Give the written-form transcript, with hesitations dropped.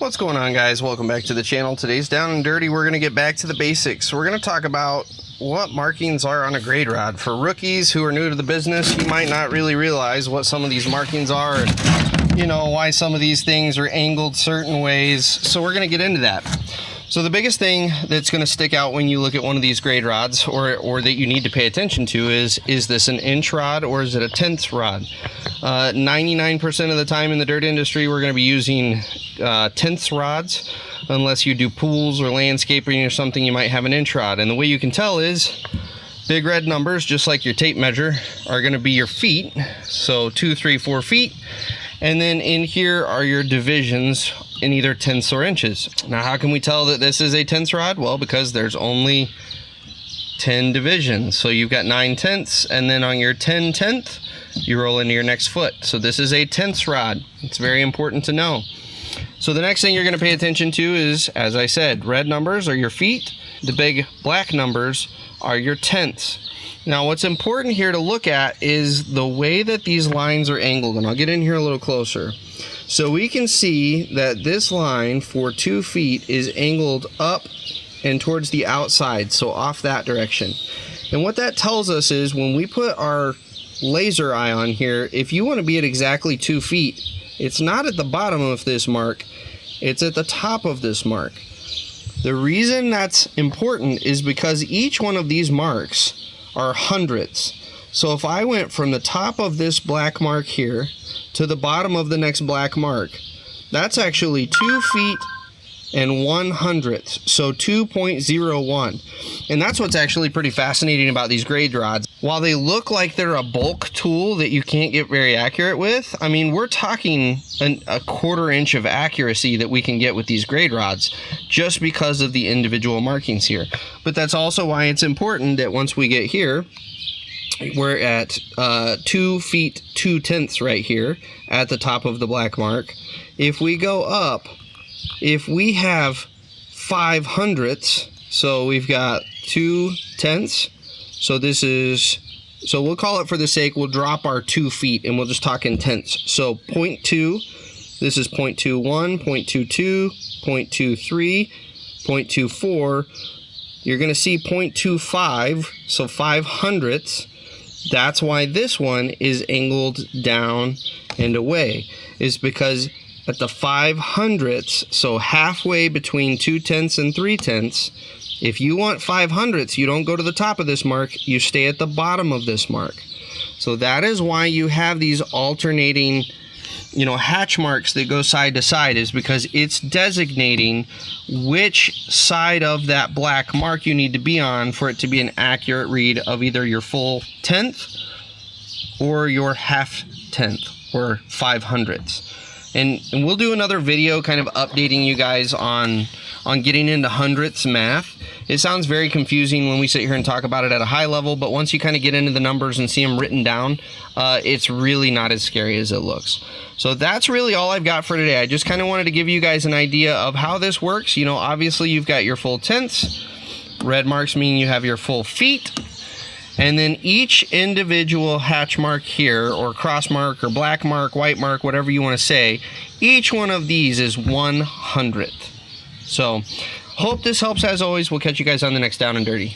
What's going on, guys? Welcome back to the channel. Today's Down and Dirty. We're going to get back to the basics. We're going to talk about what markings are on a grade rod. For rookies who are new to the business, you might not really realize what some of these markings are and, you know, why some of these things are angled certain ways. So we're going to get into that. So the biggest thing that's going to stick out when you look at one of these grade rods or that you need to pay attention to is this an inch rod or is it a 1/10 rod? 99% of the time in the dirt industry, we're going to be using 1/10 rods. Unless you do pools or landscaping or something, you might have an inch rod. And the way you can tell is big red numbers, just like your tape measure, are going to be your feet. So 2, 3, 4 feet. And then in here are your divisions in either tenths or inches. Now, how can we tell that this is a 1/10 rod? Well, because there's only 10 divisions. So you've got 9/10, and then on your 10/10, you roll into your next foot. So this is a 1/10 rod. It's very important to know. So the next thing you're going to pay attention to is, as I said, red numbers are your feet. The big black numbers are your tenths. Now, what's important here to look at is the way that these lines are angled, and I'll get in here a little closer. So we can see that this line for 2 feet is angled up and towards the outside, so off that direction. And what that tells us is when we put our laser eye on here, if you want to be at exactly 2 feet, it's not at the bottom of this mark, it's at the top of this mark. The reason that's important is because each one of these marks are hundredths. So if I went from the top of this black mark here to the bottom of the next black mark, that's actually 2 feet and 1/100th, so 2.01. And that's what's actually pretty fascinating about these grade rods. While they look like they're a bulk tool that you can't get very accurate with, I mean, we're talking a 1/4 inch of accuracy that we can get with these grade rods just because of the individual markings here. But that's also why it's important that once we get here, we're at 2 feet 2/10 right here at the top of the black mark. If we go up, if we have 5/100ths, so we've got 2/10, so this is, so we'll call it for the sake, we'll drop our 2 feet and we'll just talk in tenths. So 0.2, this is 0.21, 0.22, 0.23, 0.24. You're going to see 0.25, so 5/100ths. That's why this one is angled down and away, is because at the 5/100ths, so halfway between 2/10 and 3/10, if you want 5/100ths, you don't go to the top of this mark, you stay at the bottom of this mark. So that is why you have these alternating, you know, hatch marks that go side to side, is because it's designating which side of that black mark you need to be on for it to be an accurate read of either your full 1/10 or your 1/2 or 5/100ths. And we'll do another video kind of updating you guys on getting into hundredths math. It sounds very confusing when we sit here and talk about it at a high level, but once you kind of get into the numbers and see them written down, it's really not as scary as it looks. So that's really all I've got for today. I just kind of wanted to give you guys an idea of how this works. You know, obviously you've got your full tenths. Red marks mean you have your full feet. And then each individual hatch mark here, or cross mark, or black mark, white mark, whatever you want to say, each one of these is 1/100th. So, hope this helps as always. We'll catch you guys on the next Down and Dirty.